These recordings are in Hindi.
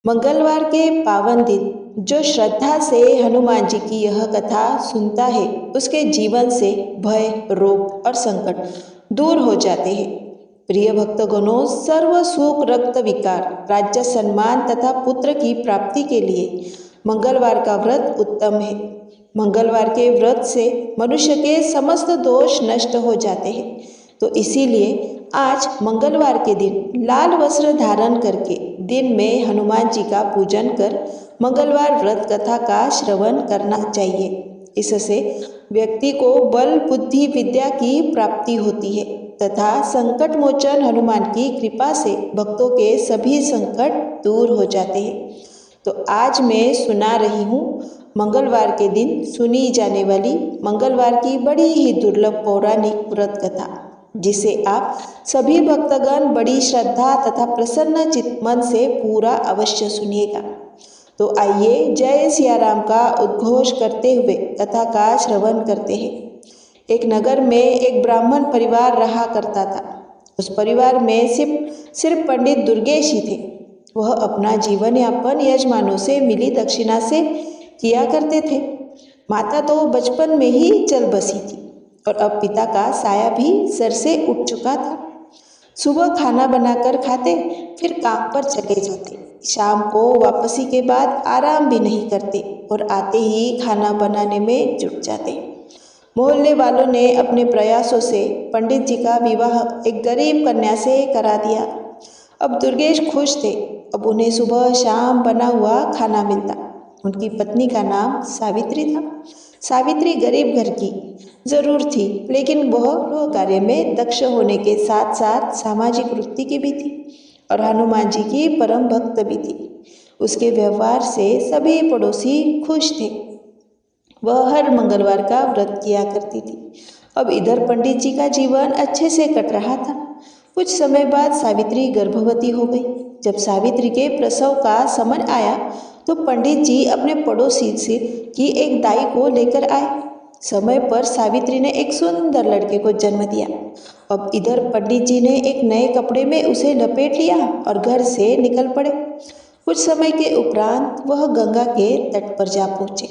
मंगलवार के पावन दिन जो श्रद्धा से हनुमान जी की यह कथा सुनता है उसके जीवन से भय, रोग और संकट दूर हो जाते हैं। प्रिय भक्तगणों, सर्व सुख, रक्त विकार, राज्य, सम्मान तथा पुत्र की प्राप्ति के लिए मंगलवार का व्रत उत्तम है। मंगलवार के व्रत से मनुष्य के समस्त दोष नष्ट हो जाते हैं। तो इसीलिए आज मंगलवार के दिन लाल वस्त्र धारण करके दिन में हनुमान जी का पूजन कर मंगलवार व्रत कथा का श्रवण करना चाहिए। इससे व्यक्ति को बल, बुद्धि, विद्या की प्राप्ति होती है तथा संकट मोचन हनुमान की कृपा से भक्तों के सभी संकट दूर हो जाते हैं। तो आज मैं सुना रही हूँ मंगलवार के दिन सुनी जाने वाली मंगलवार की बड़ी ही दुर्लभ पौराणिक व्रत कथा, जिसे आप सभी भक्तगण बड़ी श्रद्धा तथा प्रसन्न चित्त मन से पूरा अवश्य सुनिएगा। तो आइए जय सिया राम का उद्घोष करते हुए कथा का श्रवण करते हैं। एक नगर में एक ब्राह्मण परिवार रहा करता था। उस परिवार में सिर्फ पंडित दुर्गेश ही थे। वह अपना जीवन यापन यजमानों से मिली दक्षिणा से किया करते थे। माता तो बचपन में ही चल बसी थी और अब पिता का साया भी सर से उठ चुका था। सुबह खाना बनाकर खाते, फिर काम पर चले जाते। शाम को वापसी के बाद आराम भी नहीं करते और आते ही खाना बनाने में जुट जाते। मोहल्ले वालों ने अपने प्रयासों से पंडित जी का विवाह एक गरीब कन्या से करा दिया। अब दुर्गेश खुश थे। अब उन्हें सुबह शाम बना हुआ खाना मिलता। उनकी पत्नी का नाम सावित्री था। सावित्री गरीब घर की जरूर थी, लेकिन वह गृह कार्य में दक्ष होने के साथ साथ सामाजिक वृत्ति की भी थी और हनुमान जी की परम भक्त भी थी। उसके व्यवहार से सभी पड़ोसी खुश थे। वह हर मंगलवार का व्रत किया करती थी। अब इधर पंडित जी का जीवन अच्छे से कट रहा था। कुछ समय बाद सावित्री गर्भवती हो गई। जब सावित्री के प्रसव का समय आया तो पंडित जी अपने पड़ोसी से की एक दाई को लेकर आए। समय पर सावित्री ने एक सुंदर लड़के को जन्म दिया। अब इधर पंडित जी ने एक नए कपड़े में उसे लपेट लिया और घर से निकल पड़े। कुछ समय के उपरांत वह गंगा के तट पर जा पहुंचे।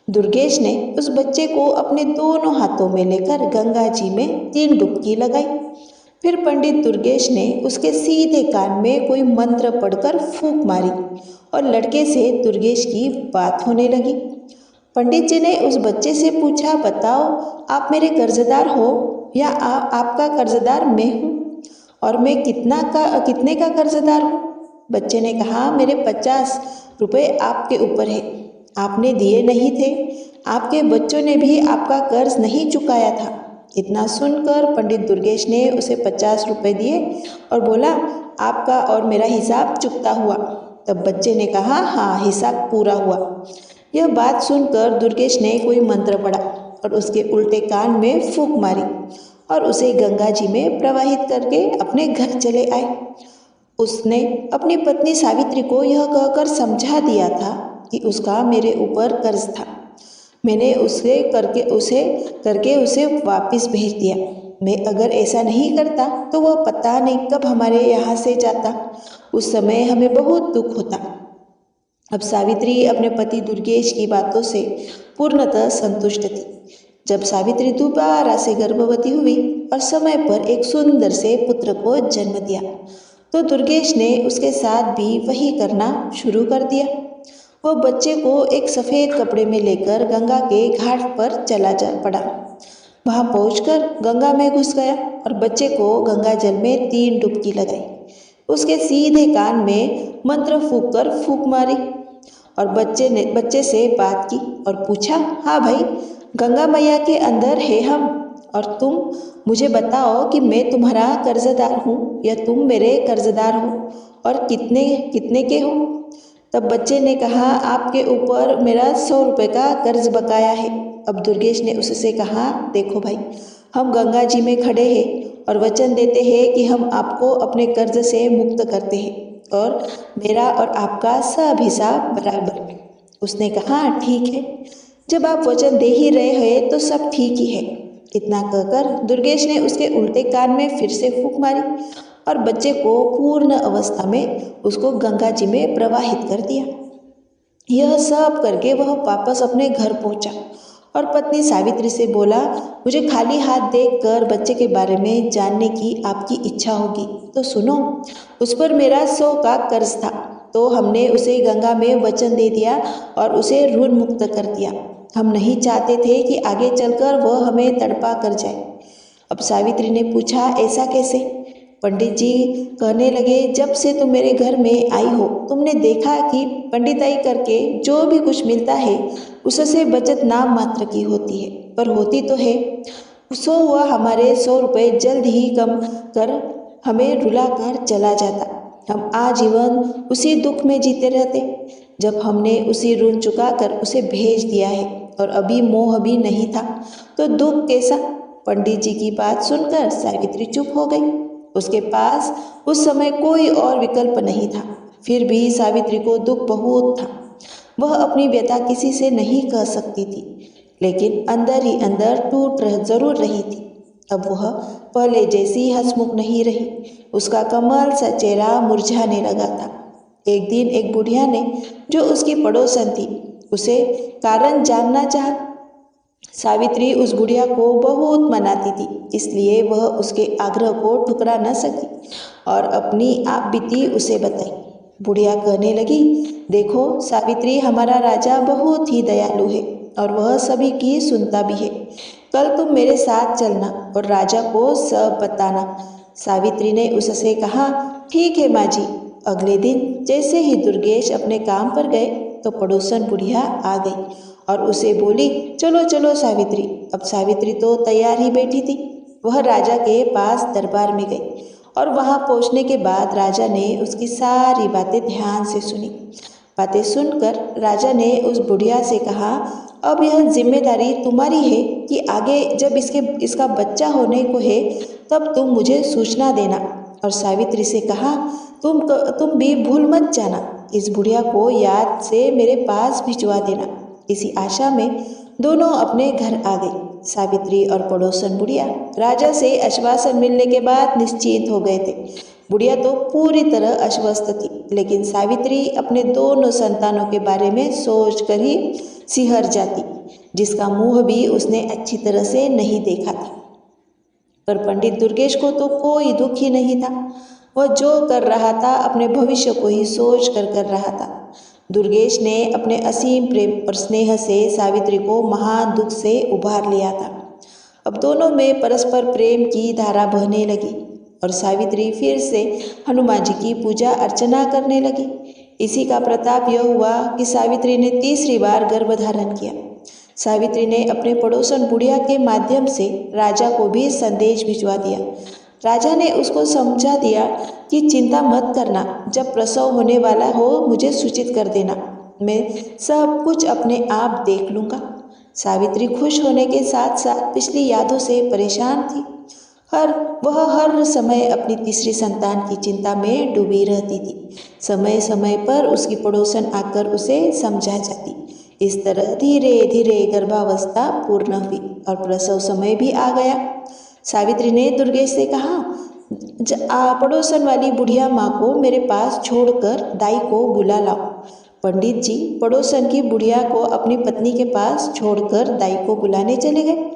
दुर्गेश ने उस बच्चे को अपने दोनों हाथों में लेकर गंगा जी में 3 डुबकी लगाई। फिर पंडित दुर्गेश ने उसके सीधे कान में कोई मंत्र पढ़कर फूंक मारी और लड़के से दुर्गेश की बात होने लगी। पंडित जी ने उस बच्चे से पूछा, बताओ आप मेरे कर्जदार हो या आपका कर्जदार मैं हूँ, और मैं कितने का कर्जदार हूँ? बच्चे ने कहा, मेरे 50 रुपये आपके ऊपर है, आपने दिए नहीं थे। आपके बच्चों ने भी आपका कर्ज नहीं चुकाया था। इतना सुनकर पंडित दुर्गेश ने उसे 50 रुपये दिए और बोला, आपका और मेरा हिसाब चुकता हुआ। तब बच्चे ने कहा, हाँ, हिसाब पूरा हुआ। यह बात सुनकर दुर्गेश ने कोई मंत्र पढ़ा और उसके उल्टे कान में फूंक मारी और उसे गंगा जी में प्रवाहित करके अपने घर चले आए। उसने अपनी पत्नी सावित्री को यह कहकर समझा दिया था कि उसका मेरे ऊपर कर्ज था। मैंने उसे करके उसे वापस भेज दिया। मैं अगर ऐसा नहीं करता तो वह पता नहीं कब हमारे यहाँ से जाता। उस समय हमें बहुत दुख होता। अब सावित्री अपने पति दुर्गेश की बातों से पूर्णतः संतुष्ट थी। जब सावित्री दोबारा से गर्भवती हुई और समय पर एक सुंदर से पुत्र को जन्म दिया तो दुर्गेश ने उसके साथ भी वही करना शुरू कर दिया। वह बच्चे को एक सफ़ेद कपड़े में लेकर गंगा के घाट पर चला जा पड़ा। वहां पहुंचकर गंगा में घुस गया और बच्चे को गंगा जल में 3 डुबकी लगाई। उसके सीधे कान में मंत्र फूंक मारी और बच्चे से बात की और पूछा, हाँ भाई, गंगा मैया के अंदर है हम, और तुम मुझे बताओ कि मैं तुम्हारा कर्जदार हूँ या तुम मेरे कर्जदार हो, और कितने के हो? तब बच्चे ने कहा, आपके ऊपर मेरा 100 रुपये का कर्ज बकाया है। अब दुर्गेश ने उससे कहा, देखो भाई, हम गंगा जी में खड़े हैं और वचन देते हैं कि हम आपको अपने कर्ज से मुक्त करते हैं और मेरा और आपका सब हिसाब बराबर। उसने कहा, ठीक है, जब आप वचन दे ही रहे हैं तो सब ठीक ही है। इतना कहकर दुर्गेश ने उसके उल्टे कान में फिर से फूंक मारी और बच्चे को पूर्ण अवस्था में उसको गंगा जी में प्रवाहित कर दिया। यह सब करके वह वापस अपने घर पहुंचा और पत्नी सावित्री से बोला, मुझे खाली हाथ देखकर बच्चे के बारे में जानने की आपकी इच्छा होगी तो सुनो। उस पर मेरा 100 का कर्ज था, तो हमने उसे गंगा में वचन दे दिया और उसे ऋण मुक्त कर दिया। हम नहीं चाहते थे कि आगे चलकर वह हमें तड़पा कर जाए। अब सावित्री ने पूछा, ऐसा कैसे? पंडित जी कहने लगे, जब से तुम मेरे घर में आई हो तुमने देखा कि पंडिताई करके जो भी कुछ मिलता है उससे बचत नाम मात्र की होती है, पर होती तो है। सो वह हमारे 100 रुपये जल्द ही कम कर हमें रुला कर चला जाता। हम आजीवन उसी दुख में जीते रहते। जब हमने उसी ऋण चुका कर उसे भेज दिया है और अभी मोह भी नहीं था तो दुख कैसा? पंडित जी की बात सुनकर सावित्री चुप हो गई। उसके पास उस समय कोई और विकल्प नहीं था। फिर भी सावित्री को दुख बहुत था। वह अपनी व्यथा किसी से नहीं कह सकती थी, लेकिन अंदर ही अंदर जरूर रही थी। अब वह पहले जैसी हंसमुख नहीं रही। उसका कमल सा चेहरा मुरझाने लगा था। एक दिन एक बुढ़िया ने, जो उसकी पड़ोसन थी, उसे कारण जानना चाहा। सावित्री उस बुढ़िया को बहुत मनाती थी, इसलिए वह उसके आग्रह को ठुकरा न सकी और अपनी आप बीती उसे बताई। बुढ़िया कहने लगी, देखो सावित्री, हमारा राजा बहुत ही दयालु है और वह सभी की सुनता भी है। कल तुम मेरे साथ चलना और राजा को सब बताना। सावित्री ने उससे कहा, ठीक है माँ जी। अगले दिन जैसे ही दुर्गेश अपने काम पर गए तो पड़ोसन बुढ़िया आ गई और उसे बोली, चलो चलो सावित्री। अब सावित्री तो तैयार ही बैठी थी। वह राजा के पास दरबार में गई और वहां पहुंचने के बाद राजा ने उसकी सारी बातें ध्यान से सुनी। बातें सुनकर राजा ने उस बुढ़िया से कहा, अब यह जिम्मेदारी तुम्हारी है कि आगे जब इसका बच्चा होने को है तब तुम मुझे सूचना देना। और सावित्री से कहा, तुम भी भूल मत जाना, इस बुढ़िया को याद से मेरे पास भिजवा देना। इसी आशा में दोनों अपने घर आ गई। सावित्री और पड़ोसन बुढ़िया राजा से आश्वासन मिलने के बाद निश्चिंत हो गए थे। बुढ़िया तो पूरी तरह अस्वस्थ थी, लेकिन सावित्री अपने दोनों संतानों के बारे में सोच कर ही सिहर जाती, जिसका मुंह भी उसने अच्छी तरह से नहीं देखा था। पर पंडित दुर्गेश को तो कोई दुख ही नहीं था। वह जो कर रहा था अपने भविष्य को ही सोच कर रहा था। दुर्गेश ने अपने असीम प्रेम और स्नेह से सावित्री को महान दुख से उबार लिया था। अब दोनों में परस्पर प्रेम की धारा बहने लगी और सावित्री फिर से हनुमान जी की पूजा अर्चना करने लगी। इसी का प्रताप यह हुआ कि सावित्री ने तीसरी बार गर्भ धारण किया। सावित्री ने अपने पड़ोसन बुढ़िया के माध्यम से राजा को भी संदेश भिजवा दिया। राजा ने उसको समझा दिया कि चिंता मत करना, जब प्रसव होने वाला हो मुझे सूचित कर देना, मैं सब कुछ अपने आप देख लूँगा। सावित्री खुश होने के साथ साथ पिछली यादों से परेशान थी। वह हर समय अपनी तीसरी संतान की चिंता में डूबी रहती थी। समय समय पर उसकी पड़ोसन आकर उसे समझा जाती। इस तरह धीरे धीरे गर्भावस्था पूर्ण हुई और प्रसव समय भी आ गया। सावित्री ने दुर्गेश से कहा, पड़ोसन वाली बुढ़िया माँ को मेरे पास छोड़कर दाई को बुला लाओ। पंडित जी पड़ोसन की बुढ़िया को अपनी पत्नी के पास छोड़कर दाई को बुलाने चले गए।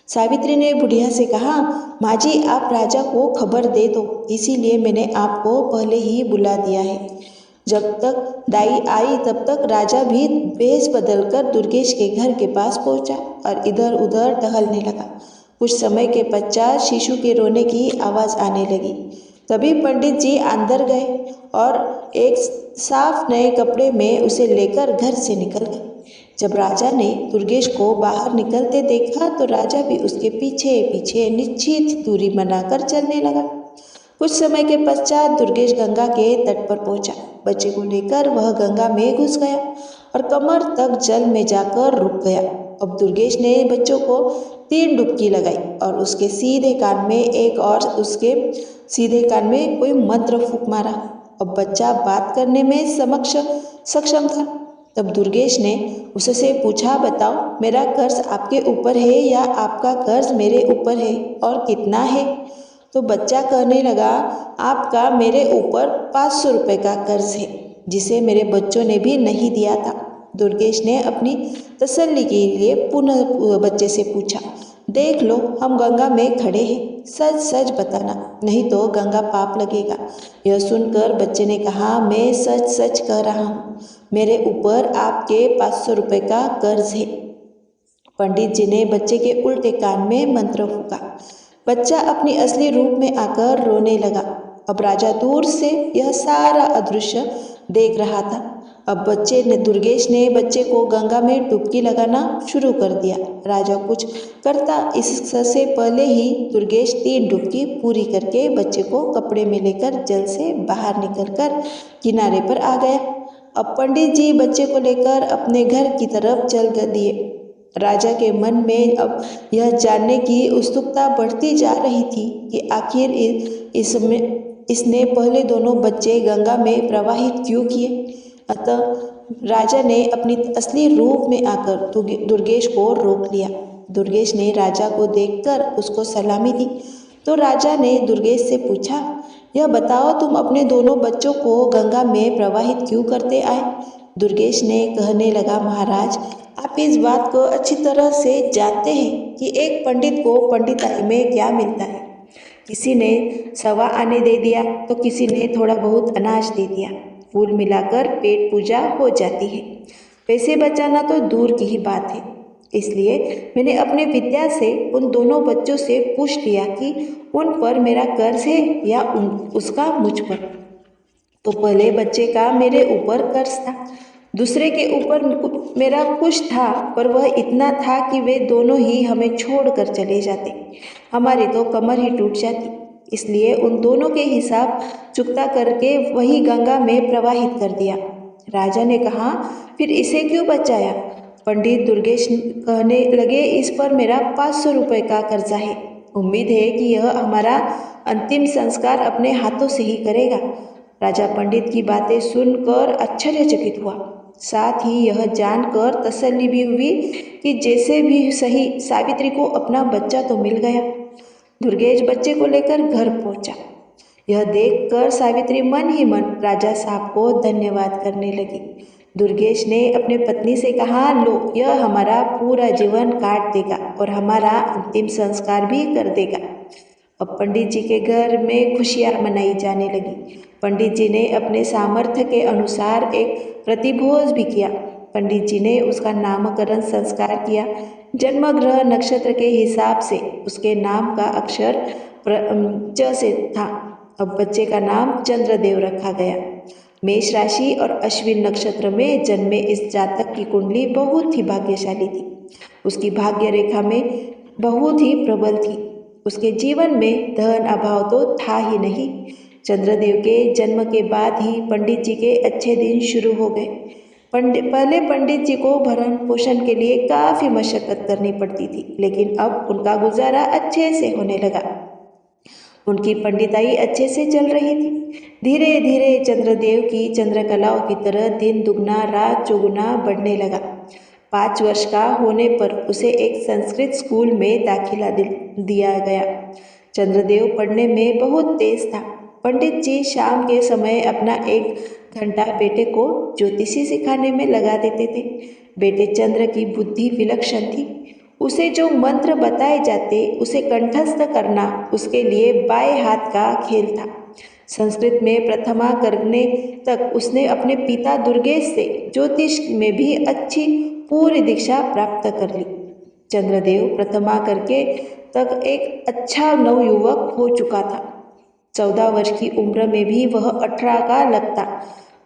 सावित्री ने बुढ़िया से कहा, माँ जी आप राजा को खबर दे दो, इसीलिए मैंने आपको पहले ही बुला दिया है। जब तक दाई आई तब तक राजा भी भेष बदलकर दुर्गेश के घर के पास पहुंचा और इधर उधर टहलने लगा। कुछ समय के पश्चात शिशु के रोने की आवाज़ आने लगी। तभी पंडित जी अंदर गए और एक साफ नए कपड़े में उसे लेकर घर से निकल गए। जब राजा ने दुर्गेश को बाहर निकलते देखा तो राजा भी उसके पीछे पीछे निश्चित दूरी बनाकर चलने लगा। कुछ समय के पश्चात दुर्गेश गंगा के तट पर पहुंचा। बच्चे को लेकर वह गंगा में घुस गया और कमर तक जल में जाकर रुक गया। अब दुर्गेश ने बच्चों को 3 डुबकी लगाई और उसके सीधे कान में एक और उसके सीधे कान में कोई मंत्र फूंक मारा। अब बच्चा बात करने में सक्षम था। तब दुर्गेश ने उससे पूछा, बताओ मेरा कर्ज आपके ऊपर है या आपका कर्ज मेरे ऊपर है और कितना है? तो बच्चा कहने लगा, आपका मेरे ऊपर 500 रुपये का कर्ज है, जिसे मेरे बच्चों ने भी नहीं दिया था। दुर्गेश ने अपनी तसल्ली के लिए पुनः बच्चे से पूछा, देख लो, हम गंगा में खड़े हैं, सच सच बताना, नहीं तो गंगा पाप लगेगा। यह सुनकर बच्चे ने कहा, मैं सच सच कह रहा हूँ, मेरे ऊपर आपके 500 रुपये का कर्ज है। पंडित जी ने बच्चे के उल्टे कान में मंत्र फूंका। बच्चा अपनी असली रूप में आकर रोने लगा। अब राजा दूर से यह सारा अदृश्य देख रहा था। अब दुर्गेश ने बच्चे को गंगा में डुबकी लगाना शुरू कर दिया। राजा कुछ करता इससे पहले ही दुर्गेश 3 डुबकी पूरी करके बच्चे को कपड़े में लेकर जल से बाहर निकलकर किनारे पर आ गया। अब पंडित जी बच्चे को लेकर अपने घर की तरफ चल दिए। राजा के मन में अब यह जानने की उत्सुकता बढ़ती जा रही थी कि आखिर इसने पहले दोनों बच्चे गंगा में प्रवाहित क्यों किए। अतः राजा ने अपनी असली रूप में आकर दुर्गेश को रोक लिया। दुर्गेश ने राजा को देखकर उसको सलामी दी तो राजा ने दुर्गेश से पूछा, यह बताओ, तुम अपने दोनों बच्चों को गंगा में प्रवाहित क्यों करते आए। दुर्गेश ने कहने लगा, महाराज, आप इस बात को अच्छी तरह से जानते हैं कि एक पंडित को पंडिताई में क्या मिलता है। किसी ने 1.25 आने दे दिया तो किसी ने थोड़ा बहुत अनाज दे दिया। कुल मिलाकर पेट पूजा हो जाती है। पैसे बचाना तो दूर की ही बात है। इसलिए मैंने अपने विद्या से उन दोनों बच्चों से पूछ लिया कि उन पर मेरा कर्ज है या उसका मुझ पर। तो पहले बच्चे का मेरे ऊपर कर्ज था, दूसरे के ऊपर मेरा कुछ था, पर वह इतना था कि वे दोनों ही हमें छोड़कर चले जाते, हमारी तो कमर ही टूट जाती। इसलिए उन दोनों के हिसाब चुकता करके वही गंगा में प्रवाहित कर दिया। राजा ने कहा, फिर इसे क्यों बचाया। पंडित दुर्गेश कहने लगे, इस पर मेरा 500 रुपये का कर्जा है। उम्मीद है कि यह हमारा अंतिम संस्कार अपने हाथों से ही करेगा। राजा पंडित की बातें सुनकर आश्चर्यचकित हुआ। साथ ही यह जानकर तसल्ली भी हुई कि जैसे भी सही सावित्री को अपना बच्चा तो मिल गया। दुर्गेश बच्चे को लेकर घर पहुंचा। यह देखकर सावित्री मन ही मन राजा साहब को धन्यवाद करने लगी। दुर्गेश ने अपने पत्नी से कहा, लो, यह हमारा पूरा जीवन काट देगा और हमारा अंतिम संस्कार भी कर देगा। अब पंडित जी के घर में खुशियाँ मनाई जाने लगी। पंडित जी ने अपने सामर्थ्य के अनुसार एक प्रतिभोज भी किया। पंडित जी ने उसका नामकरण संस्कार किया। जन्म ग्रह नक्षत्र के हिसाब से उसके नाम का अक्षर च से था। अब बच्चे का नाम चंद्रदेव रखा गया। मेष राशि और अश्विन नक्षत्र में जन्मे इस जातक की कुंडली बहुत ही भाग्यशाली थी। उसकी भाग्य रेखा में बहुत ही प्रबल थी। उसके जीवन में धन अभाव तो था ही नहीं। चंद्रदेव के जन्म के बाद ही पंडित जी के अच्छे दिन शुरू हो गए। पहले पंडित जी को भरण पोषण के लिए काफ़ी मशक्कत करनी पड़ती थी, लेकिन अब उनका गुजारा अच्छे से होने लगा। उनकी पंडिताई अच्छे से चल रही थी। धीरे धीरे चंद्रदेव की चंद्रकलाओं की तरह दिन दुगना रात चौगुना बढ़ने लगा। 5 वर्ष का होने पर उसे एक संस्कृत स्कूल में दाखिला दिया गया। चंद्रदेव पढ़ने में बहुत तेज था। पंडित जी शाम के समय अपना 1 घंटा बेटे को ज्योतिषी सिखाने में लगा देते थे। बेटे चंद्र की बुद्धि विलक्षण थी। उसे जो मंत्र बताए जाते उसे कंठस्थ करना उसके लिए बाएं हाथ का खेल था। संस्कृत में प्रथमा करने तक उसने अपने पिता दुर्गेश से ज्योतिष में भी अच्छी पूरी दीक्षा प्राप्त कर ली। चंद्रदेव प्रथमा करके तक एक अच्छा नवयुवक हो चुका था। 14 वर्ष की उम्र में भी वह 18 का लगता।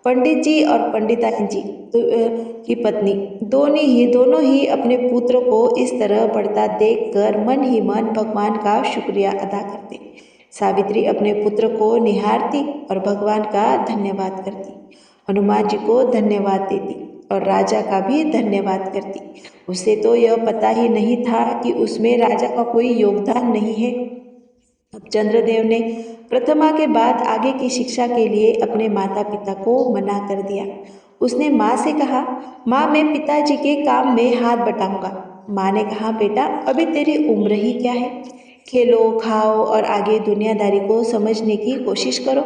पंडित जी और पंडिताइन जी की पत्नी दोनों ही अपने पुत्र को इस तरह बढ़ता देखकर मन ही मन भगवान का शुक्रिया अदा करते। सावित्री अपने पुत्र को निहारती और भगवान का धन्यवाद करती। हनुमान जी को धन्यवाद देती और राजा का भी धन्यवाद करती। उसे तो यह पता ही नहीं था कि उसमें राजा का कोई योगदान नहीं है। अब चंद्रदेव ने प्रथमा के बाद आगे की शिक्षा के लिए अपने माता पिता को मना कर दिया। उसने माँ से कहा, माँ, मैं पिताजी के काम में हाथ बटाऊंगा। माँ ने कहा, बेटा, अभी तेरी उम्र ही क्या है, खेलो खाओ और आगे दुनियादारी को समझने की कोशिश करो।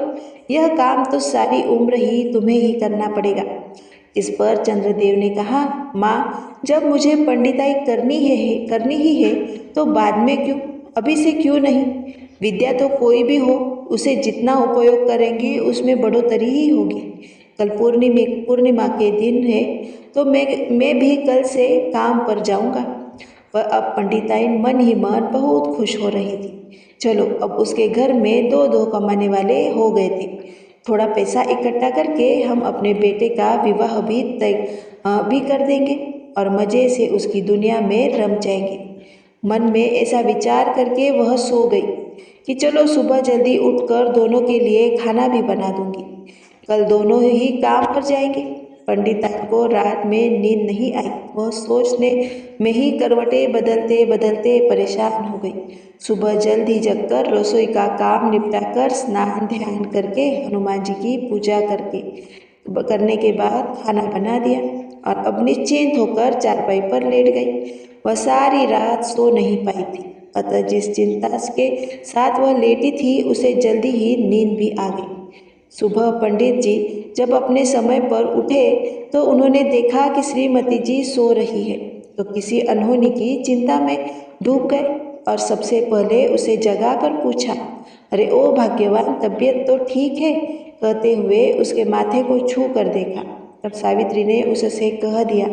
यह काम तो सारी उम्र ही तुम्हें ही करना पड़ेगा। इस पर चंद्रदेव ने कहा, माँ, जब मुझे पंडिताई करनी ही है तो बाद में क्यों, अभी से क्यों नहीं? विद्या तो कोई भी हो, उसे जितना उपयोग करेंगे उसमें बढ़ोतरी ही होगी। कल पूर्णिमा के दिन है तो मैं भी कल से काम पर जाऊंगा। वह अब पंडिताइन मन ही मन बहुत खुश हो रही थी। चलो, अब उसके घर में दो दो कमाने वाले हो गए थे। थोड़ा पैसा इकट्ठा करके हम अपने बेटे का विवाह भी भी कर देंगे और मज़े से उसकी दुनिया में रम जाएंगे। मन में ऐसा विचार करके वह सो गई कि चलो सुबह जल्दी उठकर दोनों के लिए खाना भी बना दूंगी। कल दोनों ही काम पर जाएंगे। पंडिताइन को रात में नींद नहीं आई। वह सोचने में ही करवटें बदलते बदलते परेशान हो गई। सुबह जल्द ही जगकर रसोई का काम निपटाकर स्नान ध्यान करके हनुमान जी की पूजा करने के बाद खाना बना दिया और अब निश्चिंत होकर चारपाई पर लेट गई। वह सारी रात सो नहीं पाई थी, अतः जिस चिंता के साथ वह लेटी थी उसे जल्दी ही नींद भी आ गई। सुबह पंडित जी जब अपने समय पर उठे तो उन्होंने देखा कि श्रीमती जी सो रही है, तो किसी अनहोनी की चिंता में डूब गए और सबसे पहले उसे जगाकर पूछा, अरे ओ भाग्यवान, तबीयत तो ठीक है? कहते हुए उसके माथे को छू कर देखा। तब सावित्री ने उससे कह दिया,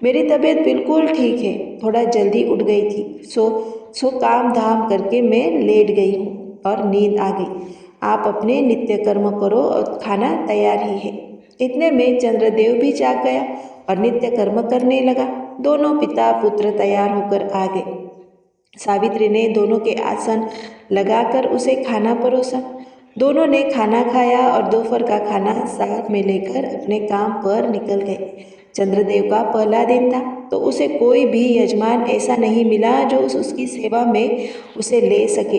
मेरी तबीयत बिल्कुल ठीक है, थोड़ा जल्दी उठ गई थी, सो काम धाम करके मैं लेट गई हूँ और नींद आ गई। आप अपने नित्य कर्म करो और खाना तैयार ही है। इतने में चंद्रदेव भी जाग गया और नित्य कर्म करने लगा। दोनों पिता पुत्र तैयार होकर आ गए। सावित्री ने दोनों के आसन लगाकर उसे खाना परोसा। दोनों ने खाना खाया और दोपहर का खाना साथ में लेकर अपने काम पर निकल गए। चंद्रदेव का पहला दिन था तो उसे कोई भी यजमान ऐसा नहीं मिला जो उसकी सेवा में उसे ले सके।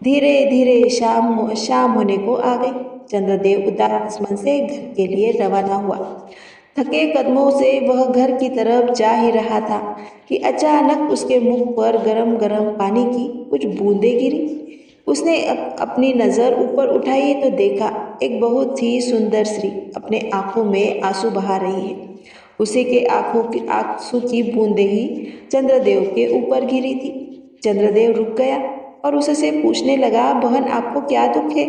धीरे धीरे शाम होने को आ गई। चंद्रदेव उदास मन से घर के लिए रवाना हुआ। थके कदमों से वह घर की तरफ जा ही रहा था कि अचानक उसके मुख पर गरम गरम पानी की कुछ बूंदें गिरी। उसने अपनी नज़र ऊपर उठाई तो देखा एक बहुत ही सुंदर स्त्री अपने आंखों में आंसू बहा रही है। उसी के आंसू की बूंदें ही चंद्रदेव के ऊपर गिरी थी। चंद्रदेव रुक गया और उससे पूछने लगा, बहन, आपको क्या दुख है?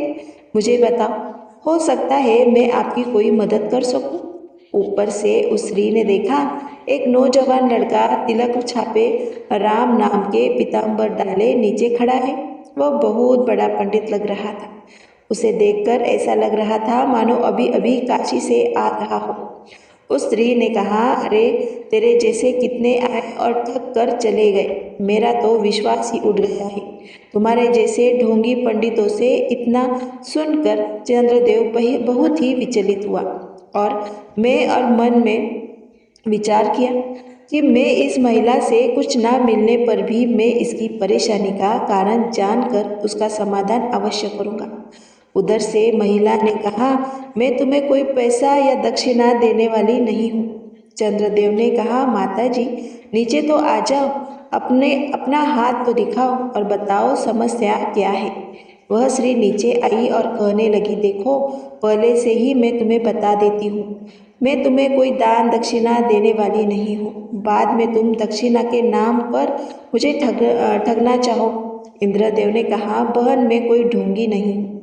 मुझे बताओ, हो सकता है मैं आपकी कोई मदद कर सकूं। ऊपर से उस स्त्री ने देखा एक नौजवान लड़का तिलक छापे राम नाम के पीताम्बर डाले नीचे खड़ा है। वह बहुत बड़ा पंडित लग रहा था। उसे देखकर ऐसा लग रहा था मानो अभी अभी काशी से आ रहा हो। उस स्त्री ने कहा, अरे तेरे जैसे कितने आए और थक कर चले गए, मेरा तो विश्वास ही उठ गया है। तुम्हारे जैसे ढोंगी पंडितों से इतना सुनकर चंद्रदेव बहुत ही विचलित हुआ और मन में विचार किया कि मैं इस महिला से कुछ ना मिलने पर भी मैं इसकी परेशानी का कारण जानकर उसका समाधान अवश्य करूँगा। उधर से महिला ने कहा, मैं तुम्हें कोई पैसा या दक्षिणा देने वाली नहीं हूँ। चंद्रदेव ने कहा, माता जी, नीचे तो आ जाओ, अपना हाथ तो दिखाओ और बताओ समस्या क्या है। वह स्त्री नीचे आई और कहने लगी, देखो, पहले से ही मैं तुम्हें बता देती हूँ, मैं तुम्हें कोई दान दक्षिणा देने वाली नहीं हूँ। बाद में तुम दक्षिणा के नाम पर मुझे ठगना चाहो। इंद्रदेव ने कहा, बहन, मैं कोई ढोंगी नहीं हूँ,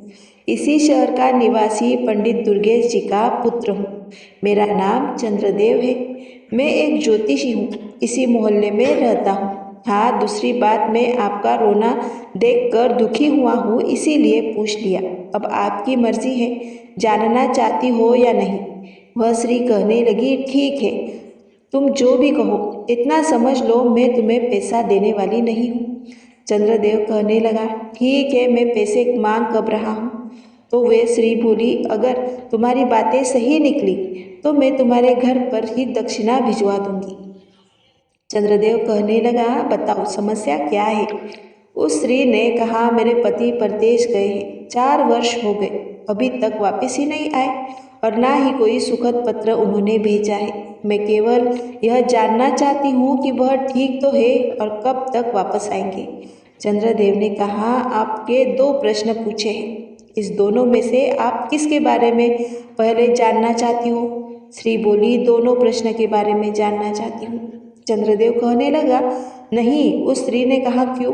इसी शहर का निवासी पंडित दुर्गेश जी का पुत्र हूँ। मेरा नाम चंद्रदेव है। मैं एक ज्योतिषी हूँ, इसी मोहल्ले में रहता हूँ। हाँ, दूसरी बात, मैं आपका रोना देखकर दुखी हुआ हूँ, इसीलिए पूछ लिया। अब आपकी मर्जी है, जानना चाहती हो या नहीं। वह स्त्री कहने लगी, ठीक है, तुम जो भी कहो, इतना समझ लो मैं तुम्हें पैसा देने वाली नहीं हूँ। चंद्रदेव कहने लगा, ठीक है, मैं पैसे मांग कब रहा हूँ? तो वे स्त्री बोली, अगर तुम्हारी बातें सही निकली तो मैं तुम्हारे घर पर ही दक्षिणा भिजवा दूंगी। चंद्रदेव कहने लगा, बताओ समस्या क्या है? उस स्त्री ने कहा, मेरे पति परदेश गए हैं, 4 वर्ष हो गए, अभी तक वापस ही नहीं आए और ना ही कोई सुखद पत्र उन्होंने भेजा है। मैं केवल यह जानना चाहती हूँ कि वह ठीक तो है और कब तक वापस आएंगे। चंद्रदेव ने कहा, आपके 2 प्रश्न पूछे हैं, इस दोनों में से आप किसके बारे में पहले जानना चाहती हो? स्त्री बोली, दोनों प्रश्न के बारे में जानना चाहती हूँ। चंद्रदेव कहने लगा, नहीं। उस स्त्री ने कहा, क्यों?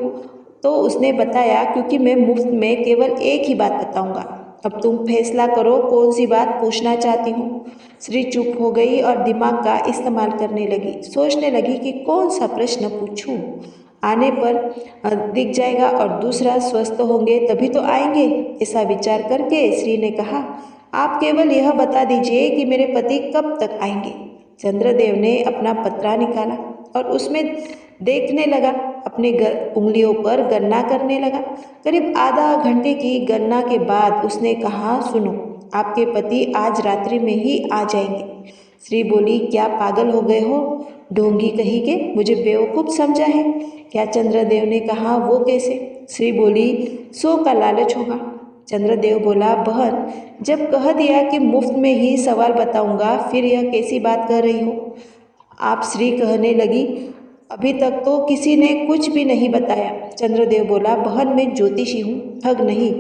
तो उसने बताया, क्योंकि मैं मुफ्त में केवल एक ही बात बताऊंगा। अब तुम फैसला करो, कौन सी बात पूछना चाहती हो। स्त्री चुप हो गई और दिमाग का इस्तेमाल करने लगी। सोचने लगी कि कौन सा प्रश्न पूछूं। आने पर दिख जाएगा और दूसरा स्वस्थ होंगे तभी तो आएंगे। ऐसा विचार करके स्त्री ने कहा, आप केवल यह बता दीजिए कि मेरे पति कब तक आएंगे। चंद्रदेव ने अपना पत्रा निकाला और उसमें देखने लगा। अपने उंगलियों पर गणना करने लगा। करीब आधा घंटे की गणना के बाद उसने कहा, सुनो, आपके पति आज रात्रि में ही आ जाएंगे। स्त्री बोली, क्या पागल हो गए हो? ढोंगी कही के मुझे बेवकूफ़ समझा है क्या? चंद्रदेव ने कहा, वो कैसे? श्री बोली, 100 का लालच होगा। चंद्रदेव बोला, बहन, जब कह दिया कि मुफ्त में ही सवाल बताऊंगा, फिर यह कैसी बात कर रही हो आप? श्री कहने लगी, अभी तक तो किसी ने कुछ भी नहीं बताया। चंद्रदेव बोला, बहन, मैं ज्योतिषी हूँ, ठग नहीं।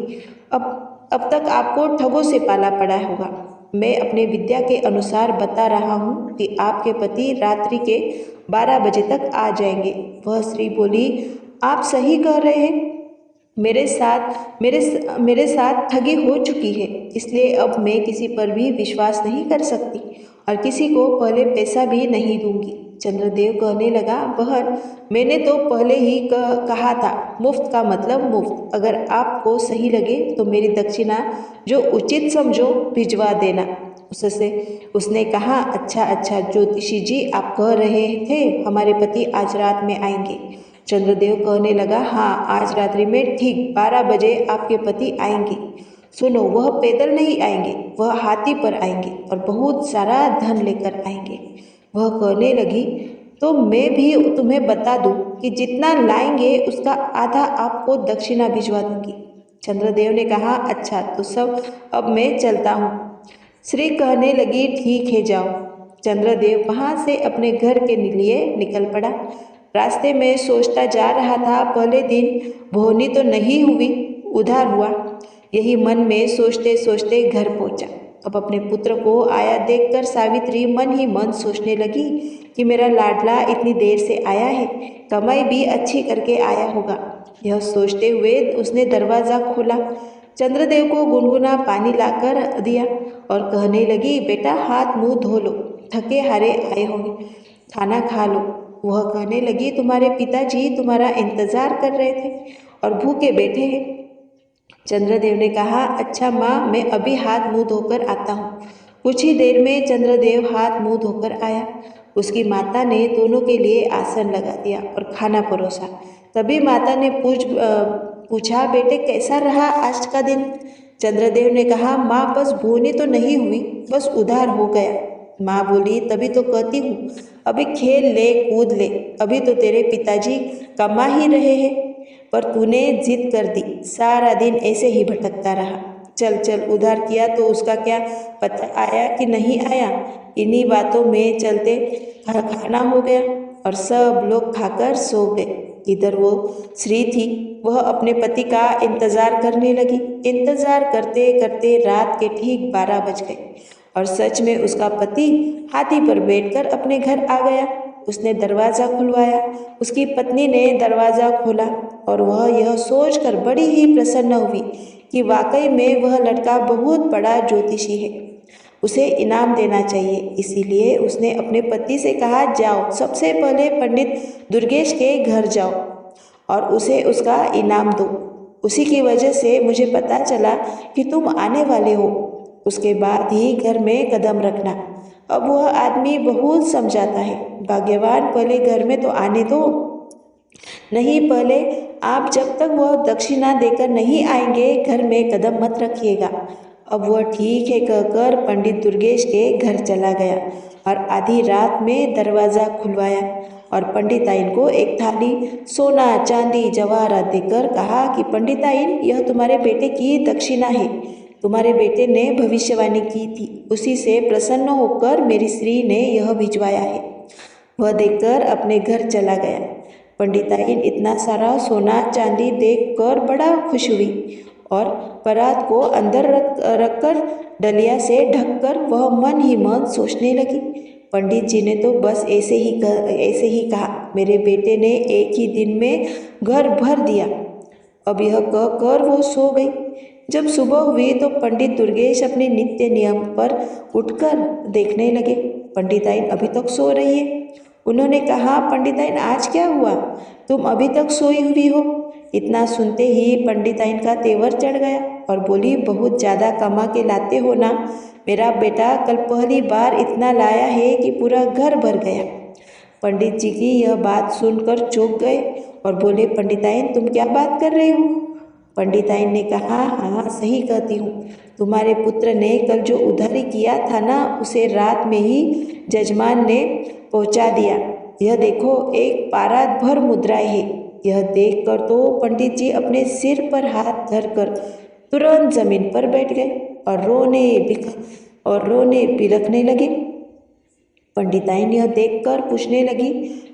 अब तक आपको ठगों से पाला पड़ा होगा। मैं अपने विद्या के अनुसार बता रहा हूँ कि आपके पति रात्रि के 12 बजे तक आ जाएंगे। वह स्त्री बोली, आप सही कह रहे हैं। मेरे साथ ठगी हो चुकी है, इसलिए अब मैं किसी पर भी विश्वास नहीं कर सकती और किसी को पहले पैसा भी नहीं दूंगी। चंद्रदेव कहने लगा, बहन, मैंने तो पहले ही कहा था, मुफ्त का मतलब मुफ्त। अगर आपको सही लगे तो मेरी दक्षिणा जो उचित समझो भिजवा देना। उसने कहा, अच्छा ज्योतिषी जी, आप कह रहे थे हमारे पति आज रात में आएंगे। चंद्रदेव कहने लगा, हाँ, आज रात्रि में ठीक 12 बजे आपके पति आएंगे। सुनो, वह पैदल नहीं आएंगे, वह हाथी पर आएंगे और बहुत सारा धन लेकर आएंगे। वह कहने लगी, तो मैं भी तुम्हें बता दूं कि जितना लाएंगे उसका आधा आपको दक्षिणा भिजवा दूंगी। चंद्रदेव ने कहा, अच्छा, तो सब अब मैं चलता हूँ। श्री कहने लगी, ठीक है, जाओ। चंद्रदेव वहाँ से अपने घर के लिए निकल पड़ा। रास्ते में सोचता जा रहा था, पहले दिन भोनी तो नहीं हुई, उधार हुआ। यही मन में सोचते सोचते घर पहुंचा। अब अपने पुत्र को आया देखकर सावित्री मन ही मन सोचने लगी कि मेरा लाडला इतनी देर से आया है, कमाई भी अच्छी करके आया होगा। यह सोचते हुए उसने दरवाज़ा खोला, चंद्रदेव को गुनगुना पानी लाकर दिया और कहने लगी, बेटा, हाथ मुंह धो लो, थके हारे आए होंगे, खाना खा लो। वह कहने लगी, तुम्हारे पिताजी तुम्हारा इंतजार कर रहे थे और भूखे बैठे हैं। चंद्रदेव ने कहा, अच्छा माँ, मैं अभी हाथ मुंह धोकर आता हूँ। कुछ ही देर में चंद्रदेव हाथ मुंह धोकर आया। उसकी माता ने दोनों के लिए आसन लगा दिया और खाना परोसा। तभी माता ने पूछा, बेटे, कैसा रहा आज का दिन? चंद्रदेव ने कहा, माँ, बस भूनी तो नहीं हुई, बस उधार हो गया। माँ बोली, तभी तो कहती हूँ, अभी खेल ले, कूद ले, अभी तो तेरे पिताजी कमा ही रहे हैं, पर तूने जिद कर दी, सारा दिन ऐसे ही भटकता रहा। चल चल, उधार किया तो उसका क्या पता आया कि नहीं आया। इन्हीं बातों में चलते खाना हो गया और सब लोग खाकर सो गए। इधर वो श्री थी, वह अपने पति का इंतजार करने लगी। इंतजार करते करते रात के ठीक 12 बज गए और सच में उसका पति हाथी पर बैठकर अपने घर आ गया। उसने दरवाज़ा खुलवाया। उसकी पत्नी ने दरवाज़ा खोला और वह यह सोचकर बड़ी ही प्रसन्न हुई कि वाकई में वह लड़का बहुत बड़ा ज्योतिषी है, उसे इनाम देना चाहिए। इसीलिए उसने अपने पति से कहा, जाओ, सबसे पहले पंडित दुर्गेश के घर जाओ और उसे उसका इनाम दो। उसी की वजह से मुझे पता चला कि तुम आने वाले हो, उसके बाद ही घर में कदम रखना। अब वह आदमी बहुत समझाता है, भाग्यवान, पहले घर में तो आने दो। नहीं, पहले आप जब तक वह दक्षिणा देकर नहीं आएंगे घर में कदम मत रखिएगा। अब वह ठीक है कहकर पंडित दुर्गेश के घर चला गया और आधी रात में दरवाज़ा खुलवाया और पंडिताइन को एक थाली सोना चांदी जवाहरात देकर कहा कि पंडिताइन, यह तुम्हारे बेटे की दक्षिणा है। तुम्हारे बेटे ने भविष्यवाणी की थी, उसी से प्रसन्न होकर मेरी स्त्री ने यह भिजवाया है। वह देखकर अपने घर चला गया। पंडिताइन इतना सारा सोना चांदी देखकर बड़ा खुश हुई और परात को अंदर रखकर डलिया से ढककर वह मन ही मन सोचने लगी। पंडित जी ने तो बस ऐसे ही कहा, मेरे बेटे ने एक ही दिन में घर भर दिया। अब यह कहकर वो सो गई। जब सुबह हुई तो पंडित दुर्गेश अपने नित्य नियम पर उठकर देखने लगे। पंडिताइन अभी तक सो रही है। उन्होंने कहा, पंडिताइन आज क्या हुआ, तुम अभी तक सोई हुई हो? इतना सुनते ही पंडिताइन का तेवर चढ़ गया और बोली, बहुत ज़्यादा कमा के लाते हो ना, मेरा बेटा कल पहली बार इतना लाया है कि पूरा घर भर गया। पंडित जी की यह बात सुनकर चौंक गए और बोले, पंडिताइन तुम क्या बात कर रही हो? पंडिताइन ने कहा, हाँ सही कहती हूँ, तुम्हारे पुत्र ने कल जो उधारी किया था ना, उसे रात में ही जजमान ने पहुँचा दिया। यह देखो, एक पारात भर मुद्राएं है। यह देखकर तो पंडित जी अपने सिर पर हाथ धरकर तुरंत जमीन पर बैठ गए और रोने बिलखने लगे। पंडिताइन यह देखकर पूछने लगी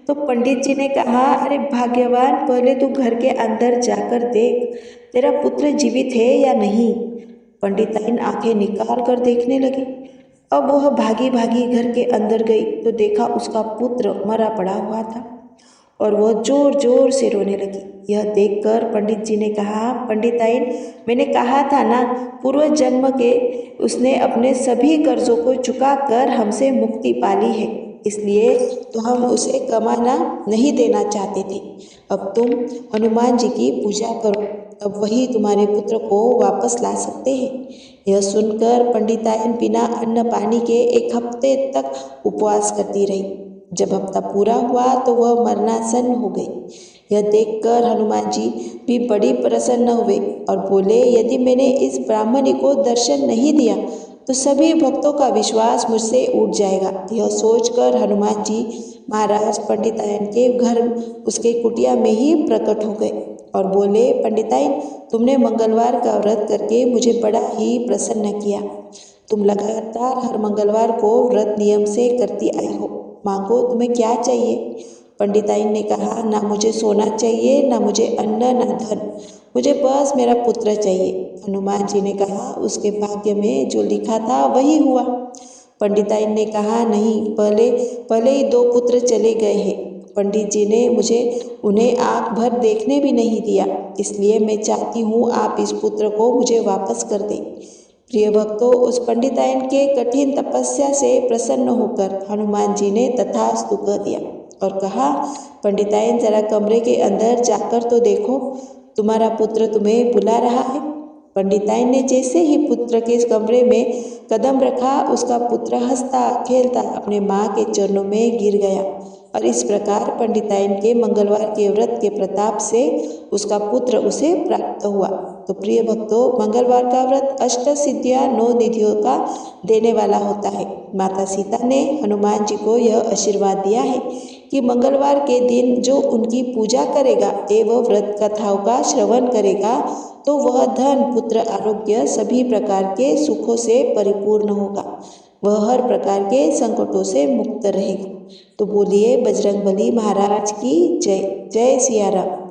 तो पंडित जी ने कहा, अरे भाग्यवान, पहले तू घर के अंदर जाकर देख, तेरा पुत्र जीवित है या नहीं। पंडिताइन आंखें निकाल कर देखने लगी। अब वह भागी भागी घर के अंदर गई तो देखा उसका पुत्र मरा पड़ा हुआ था और वह जोर जोर से रोने लगी। यह देखकर पंडित जी ने कहा, पंडिताइन, मैंने कहा था ना, पूर्व जन्म के उसने अपने सभी कर्जों को चुकाकर हमसे मुक्ति पाली है, इसलिए तो हम उसे कमाना नहीं देना चाहते थे। अब तुम हनुमान जी की पूजा करो, अब वही तुम्हारे पुत्र को वापस ला सकते हैं। यह सुनकर पंडिताइन बिना अन्न पानी के 1 हफ्ते तक उपवास करती रही। जब हफ्ता पूरा हुआ तो वह मरणासन हो गई। यह देखकर हनुमान जी भी बड़ी प्रसन्न हुए और बोले, यदि मैंने इस ब्राह्मणी को दर्शन नहीं दिया तो सभी भक्तों का विश्वास मुझसे उठ जाएगा। यह सोचकर हनुमान जी महाराज पंडिताइन के घर उसके कुटिया में ही प्रकट हो गए और बोले, पंडिताइन, तुमने मंगलवार का व्रत करके मुझे बड़ा ही प्रसन्न किया। तुम लगातार हर मंगलवार को व्रत नियम से करती आई हो, मांगो तुम्हें क्या चाहिए। पंडिताइन ने कहा, ना मुझे सोना चाहिए, ना मुझे अन्न, ना धन, मुझे बस मेरा पुत्र चाहिए। हनुमान जी ने कहा, उसके भाग्य में जो लिखा था वही हुआ। पंडिताइन ने कहा, नहीं, पहले ही 2 पुत्र चले गए हैं। पंडित जी ने मुझे उन्हें आंख भर देखने भी नहीं दिया, इसलिए मैं चाहती हूँ आप इस पुत्र को मुझे वापस कर दें। प्रिय भक्तों, उस पंडिताइन के कठिन तपस्या से प्रसन्न होकर हनुमान जी ने तथास्तु कह दिया और कहा, पंडिताइन, जरा कमरे के अंदर जाकर तो देखो, तुम्हारा पुत्र तुम्हें बुला रहा है। पंडिताइन ने जैसे ही पुत्र के कमरे में कदम रखा, उसका पुत्र हंसता खेलता अपने माँ के चरणों में गिर गया और इस प्रकार पंडिताइन के मंगलवार के व्रत के प्रताप से उसका पुत्र उसे प्राप्त हुआ। तो प्रिय भक्तों, मंगलवार का व्रत 8 सिद्धियां 9 निधियों का देने वाला होता है। माता सीता ने हनुमान जी को यह आशीर्वाद दिया है कि मंगलवार के दिन जो उनकी पूजा करेगा एवं व्रत कथाओं का श्रवण करेगा तो वह धन, पुत्र, आरोग्य सभी प्रकार के सुखों से परिपूर्ण होगा। वह हर प्रकार के संकटों से मुक्त रहेगा। तो बोलिए बजरंगबली महाराज की जय। जय सिया राम।